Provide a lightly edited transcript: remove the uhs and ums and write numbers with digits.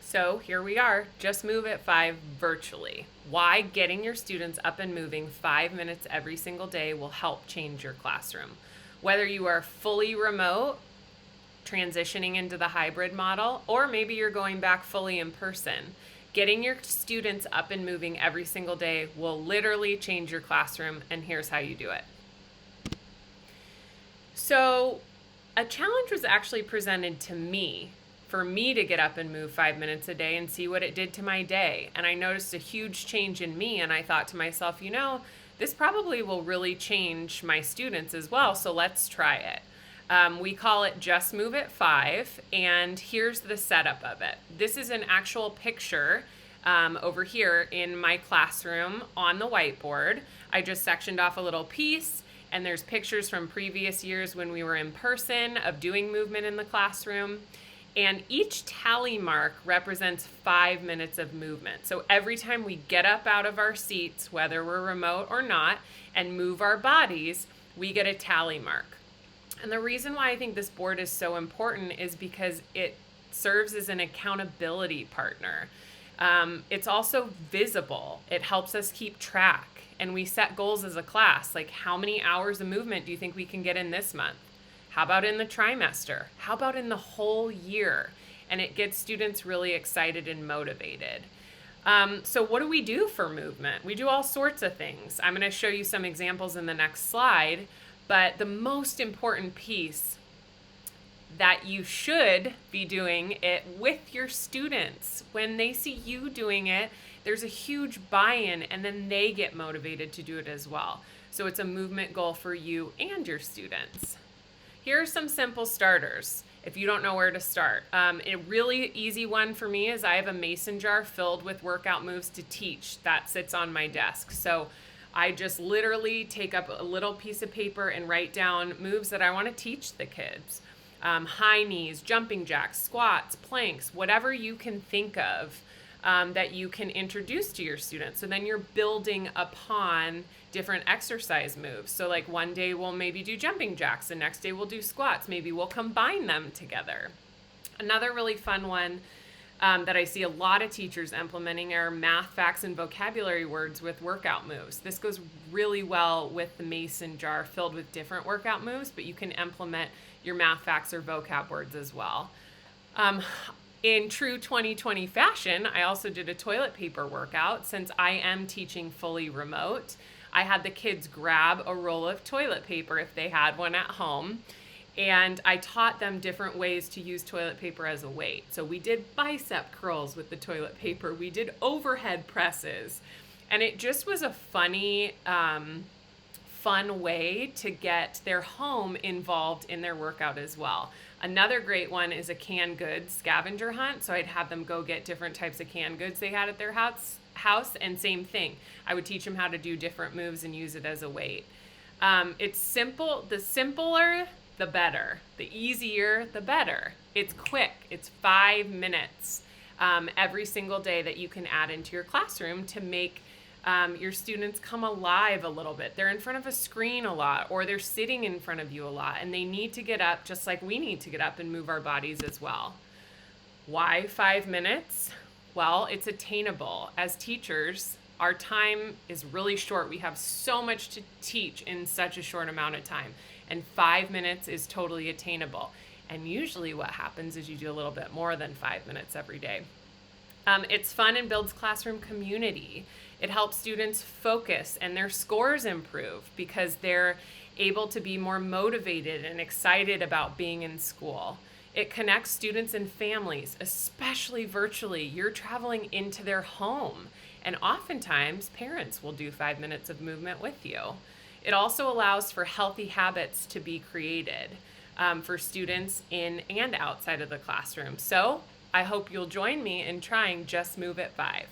So here we are, Just Move at 5 virtually. Why getting your students up and moving 5 minutes every single day will help change your classroom. Whether you are fully remote, transitioning into the hybrid model, or maybe you're going back fully in person, getting your students up and moving every single day will literally change your classroom, and here's how you do it. So a challenge was actually presented to me for me to get up and move 5 minutes a day and see what it did to my day. And I noticed a huge change in me, and I thought to myself, this probably will really change my students as well, so let's try it. We call it Just Move at 5, and here's the setup of it. This is an actual picture over here in my classroom on the whiteboard. I just sectioned off a little piece, and there's pictures from previous years when we were in person of doing movement in the classroom. And each tally mark represents 5 minutes of movement. So every time we get up out of our seats, whether we're remote or not, and move our bodies, we get a tally mark. And the reason why I think this board is so important is because it serves as an accountability partner. It's also visible. It helps us keep track. And we set goals as a class, like how many hours of movement do you think we can get in this month? How about in the trimester? How about in the whole year? And it gets students really excited and motivated. So what do we do for movement? We do all sorts of things. I'm going to show you some examples in the next slide, but the most important piece that you should be doing it with your students. When they see you doing it, there's a huge buy-in, and then they get motivated to do it as well. So it's a movement goal for you and your students. Here are some simple starters if you don't know where to start. A really easy one for me is I have a mason jar filled with workout moves to teach that sits on my desk. So I just literally take up a little piece of paper and write down moves that I want to teach the kids. High knees, jumping jacks, squats, planks, whatever you can think of that you can introduce to your students. So then you're building upon different exercise moves. So like one day we'll maybe do jumping jacks, the next day we'll do squats, maybe we'll combine them together. Another really fun one that I see a lot of teachers implementing are math, facts, and vocabulary words with workout moves. This goes really well with the mason jar filled with different workout moves, but you can implement your math, facts, or vocab words as well. In true 2020 fashion, I also did a toilet paper workout. Since I am teaching fully remote, I had the kids grab a roll of toilet paper if they had one at home, and I taught them different ways to use toilet paper as a weight. So we did bicep curls with the toilet paper, we did overhead presses, and it just was a funny, fun way to get their home involved in their workout as well. Another great one is a canned goods scavenger hunt. So I'd have them go get different types of canned goods they had at their house, and same thing. I would teach them how to do different moves and use it as a weight. It's simple. The simpler, the better. The easier, the better. It's quick. It's 5 minutes every single day that you can add into your classroom to make your students come alive a little bit. They're in front of a screen a lot, or they're sitting in front of you a lot, and they need to get up just like we need to get up and move our bodies as well. Why 5 minutes? Well, it's attainable. As teachers, our time is really short. We have so much to teach in such a short amount of time, and 5 minutes is totally attainable. And usually what happens is you do a little bit more than 5 minutes every day. It's fun and builds classroom community. It helps students focus and their scores improve because they're able to be more motivated and excited about being in school. It connects students and families, especially virtually. You're traveling into their home, and oftentimes parents will do 5 minutes of movement with you. It also allows for healthy habits to be created for students in and outside of the classroom. So I hope you'll join me in trying Just Move at 5.